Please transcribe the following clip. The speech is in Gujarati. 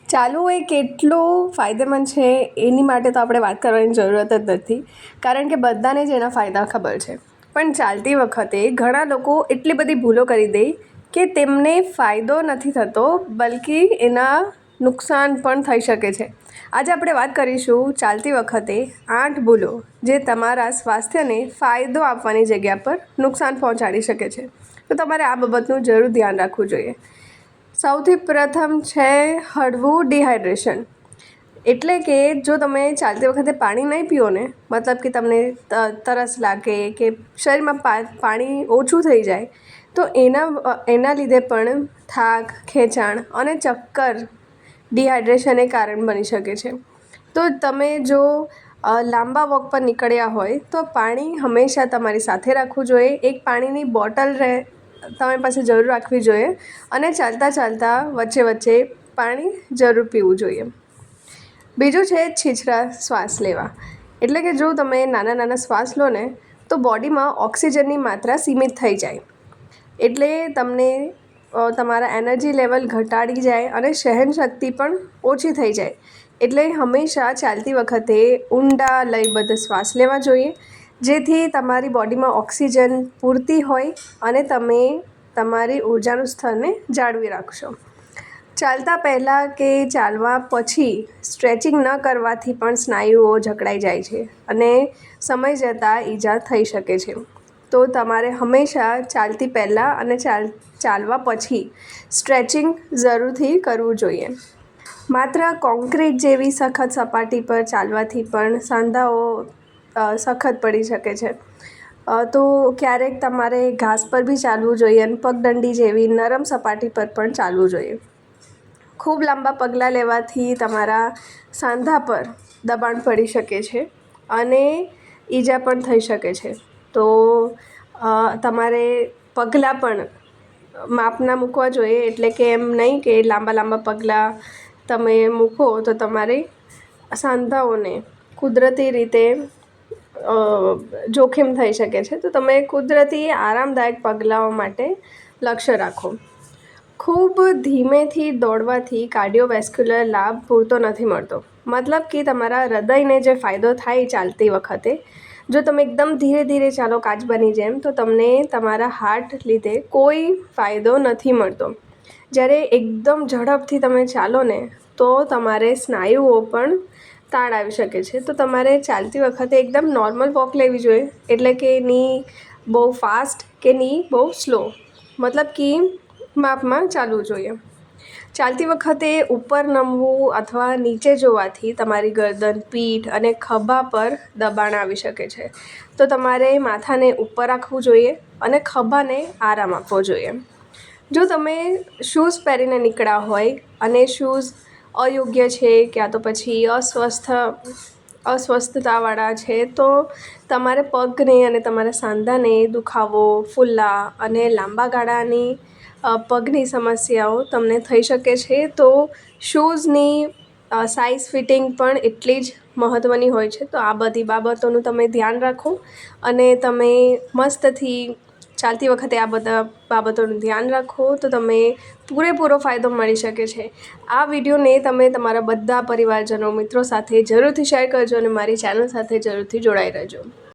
ચાલવું એ કેટલું ફાયદેમંદ છે એની માટે તો આપણે વાત કરવાની જરૂરત જ નથી, કારણ કે બધાને જ એના ફાયદા ખબર છે. પણ ચાલતી વખતે ઘણા લોકો એટલી બધી ભૂલો કરી દે કે તેમને ફાયદો નથી થતો, બલ્કિ એના નુકસાન પણ થઈ શકે છે. આજે આપણે વાત કરીશું ચાલતી વખતે 8 ભૂલો જે તમારા સ્વાસ્થ્યને ફાયદો આપવાની જગ્યા પર નુકસાન પહોંચાડી શકે છે. તો તમારે આ બાબતનું જરૂર ધ્યાન રાખવું જોઈએ. સૌથી પ્રથમ છે હળવું ડિહાઇડ્રેશન. એટલે કે જો તમે ચાલતી વખતે પાણી નહીં પીઓ ને, મતલબ કે તમને તરસ લાગે કે શરીરમાં પાણી ઓછું થઈ જાય, તો એના લીધે પણ થાક, ખેંચાણ અને ચક્કર ડિહાઇડ્રેશન એ કારણ બની શકે છે. તો તમે જો લાંબા વોક પર નીકળ્યા હોય તો પાણી હંમેશા તમારી સાથે રાખવું જોઈએ. એક પાણીની બોટલ તમારી પાસે જરૂર રાખવી જોઈએ અને ચાલતા ચાલતા વચ્ચે પાણી જરૂર પીવું જોઈએ. બીજું છે છીછરા શ્વાસ લેવા. એટલે કે જો તમે નાના નાના શ્વાસ લો ને, તો બોડીમાં ઓક્સિજનની માત્રા સીમિત થઈ જાય, એટલે તમને તમારા એનર્જી લેવલ ઘટાડી જાય અને સહનશક્તિ પણ ઓછી થઈ જાય. એટલે હંમેશા ચાલતી વખતે ઊંડા લયબદ્ધ શ્વાસ લેવા જોઈએ, જેથી તમારી બોડીમાં ઓક્સિજન પૂરતી હોય અને તમે તમારી ઊર્જાનું સ્તરને જાળવી રાખશો. ચાલતા પહેલાં કે ચાલવા પછી સ્ટ્રેચિંગ ન કરવાથી પણ સ્નાયુઓ જકડાઈ જાય છે અને સમય જતાં ઈજા થઈ શકે છે. તો તમારે હંમેશા ચાલતી પહેલાં અને ચાલવા પછી સ્ટ્રેચિંગ જરૂરથી કરવું જોઈએ. માત્ર કોન્ક્રીટ જેવી સખત સપાટી પર ચાલવાથી પણ સાંધાઓ સખત પડી શકે છે. તો ક્યારેક તમારે ઘાસ પર બી ચાલવું જોઈએ અને પગદંડી જેવી નરમ સપાટી પર પણ ચાલવું જોઈએ. ખૂબ લાંબા પગલાં લેવાથી તમારા સાંધા પર દબાણ પડી શકે છે અને ઈજા પણ થઈ શકે છે. તો તમારે પગલાં પણ માપના મૂકવા જોઈએ. એટલે કે એમ નહીં કે લાંબા પગલાં તમે મૂકો તો તમારે સાંધાઓને કુદરતી રીતે જોખમ થઈ શકે છે. તો તમે કુદરતી આરામદાયક પગલાંઓ માટે લક્ષ્ય રાખો. ખૂબ ધીમેથી દોડવાથી કાર્ડિયોવેસ્ક્યુલર લાભ પૂરતો નથી મળતો. મતલબ કે તમારા હૃદયને જે ફાયદો થાય ચાલતી વખતે, જો તમે એકદમ ધીરે ધીરે ચાલો કાચબાની જેમ, તો તમને તમારા હાર્ટ લીધે કોઈ ફાયદો નથી મળતો. જ્યારે એકદમ ઝડપથી તમે ચાલો ને, તો તમારે સ્નાયુઓ પણ તાણ આવી શકે છે. તો તમારે ચાલતી વખતે એકદમ નોર્મલ વોક લેવી જોઈએ. એટલે કે ની બહુ ફાસ્ટ કે ની બહુ સ્લો, મતલબ કે માપમાં ચાલવું જોઈએ. ચાલતી વખતે ઉપર નમવું અથવા નીચે જોવાથી તમારી ગરદન, પીઠ અને ખભા પર દબાણ આવી શકે છે. તો તમારે માથાને ઉપર રાખવું જોઈએ અને ખભાને આરામ આપવો જોઈએ. જો તમે શૂઝ પહેરીને નીકળ્યા હોય અને શૂઝ અયોગ્ય છે, ક્યાં તો પછી અસ્વસ્થતાવાળા છે, તો તમારે પગને અને તમારા સાંધાને દુખાવો, ફૂલ્લા અને લાંબા ગાળાની પગની સમસ્યાઓ તમને થઈ શકે છે. તો શૂઝની સાઇઝ ફિટિંગ પણ એટલી જ મહત્ત્વની હોય છે. તો આ બધી બાબતોનું તમે ધ્યાન રાખો અને તમે મસ્તથી ચાલતી વખતે આ બધા બાબતોનું ધ્યાન રાખો, તો તમે પૂરેપૂરો ફાયદો મળી શકે છે. આ વિડીયોને તમે તમારા બધા પરિવારજનો, મિત્રો સાથે જરૂરથી શેર કરજો અને મારી ચેનલ સાથે જરૂરથી જોડાઈ રહેજો.